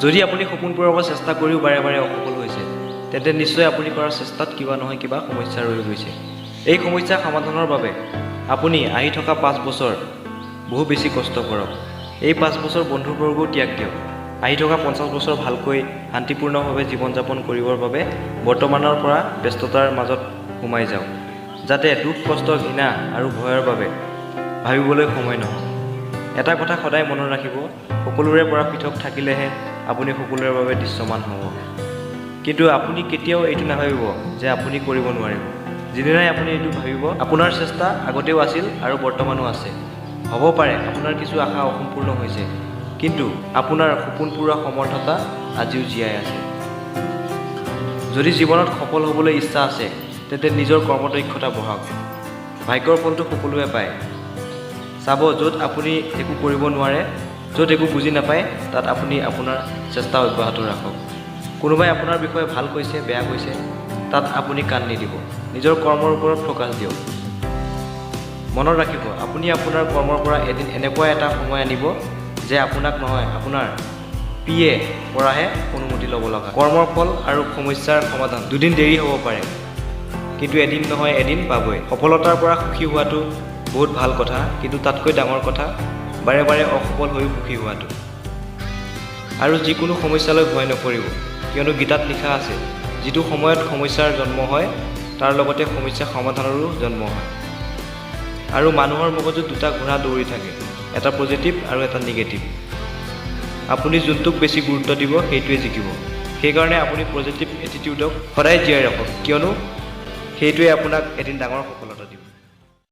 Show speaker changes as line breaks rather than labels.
যদি আপুনি সপোন পূৰাব চেষ্টা কৰিও বাৰে বাৰে অসফল হৈছে তেন্তে নিশ্চয় আপুনি কৰাৰ চেষ্টাত কিবা নহয় কিবা সমস্যা ৰৈ গৈছে। এই সমস্যা সমাধানৰ বাবে আপুনি আহি থকা 5 বছৰ বহু বেছি কষ্ট কৰক। এই 5 বছৰ বন্ধুবৰ্গও ত্যাগ দিয়ক। আহি থকা 50 বছৰ ভালকৈ শান্তিপূৰ্ণভাৱে জীৱন যাপন কৰিবৰ বাবে বৰ্তমানৰ পৰা ব্যস্ততাৰ মাজত সোমাই যাওক, যাতে দুখ কষ্ট ঘৃণা আৰু ভয়ৰ বাবে ভাবিবলৈ সময় নহওক। এটা কথা সদায় মনত ৰাখিব, সকলোৰে পৰা পৃথক থাকিলেহে আপুনি সকলোৰে বাবে দৃশ্যমান হ'ব। কিন্তু আপুনি কেতিয়াও এইটো নাভাবিব যে আপুনি কৰিব নোৱাৰিব। যিদিনাই আপুনি এইটো ভাবিব, আপোনাৰ চেষ্টা আগতেও আছিল আৰু বৰ্তমানো আছে। হ'ব পাৰে আপোনাৰ কিছু আশা অসম্পূৰ্ণ হৈছে, কিন্তু আপোনাৰ সপোন পূৰা সমৰ্থতা আজিও জীয়াই আছে। যদি জীৱনত সফল হ'বলৈ ইচ্ছা আছে তেন্তে নিজৰ কৰ্মদক্ষতা বঢ়াওক। ভাগ্যৰ ফলটো সকলোৱে পায়। চাব, য'ত আপুনি একো কৰিব নোৱাৰে, য'ত একো বুজি নাপায়, তাত আপুনি আপোনাৰ চেষ্টা অব্যাহত ৰাখক। কোনোবাই আপোনাৰ বিষয়ে ভাল কৈছে বেয়া কৈছে, তাত আপুনি কাণ নিদিব। নিজৰ কৰ্মৰ ওপৰত ফ'কাছ দিয়ক। মনত ৰাখিব, আপুনি আপোনাৰ কৰ্মৰ পৰা এদিন এনেকুৱা এটা সময় আনিব যে আপোনাক নহয়, আপোনাৰ পিয়ে পৰাহে অনুমতি ল'ব লগা। কৰ্মৰ ফল আৰু সমস্যাৰ সমাধান দুদিন দেৰি হ'ব পাৰে, কিন্তু এদিন নহয় এদিন পাবই। সফলতাৰ পৰা সুখী হোৱাটো বহুত ভাল কথা, কিন্তু তাতকৈ ডাঙৰ কথা বাৰে বাৰে অসফল হৈও সুখী হোৱাটো। আৰু যিকোনো সমস্যালৈ ভয় নকৰিব, কিয়নো গীতাত লিখা আছে, যিটো সময়ত সমস্যাৰ জন্ম হয় তাৰ লগতে সমস্যা সমাধানৰো জন্ম হয়। আৰু মানুহৰ মগজুত দুটা ঘোঁৰা দৌৰি থাকে, এটা পজিটিভ আৰু এটা নিগেটিভ। আপুনি যোনটোক বেছি গুৰুত্ব দিব সেইটোৱে জিকিব। সেইকাৰণে আপুনি পজিটিভ এটিটিউডক সদায় জীয়াই ৰাখক, কিয়নো সেইটোৱে আপোনাক এদিন ডাঙৰ সফলতা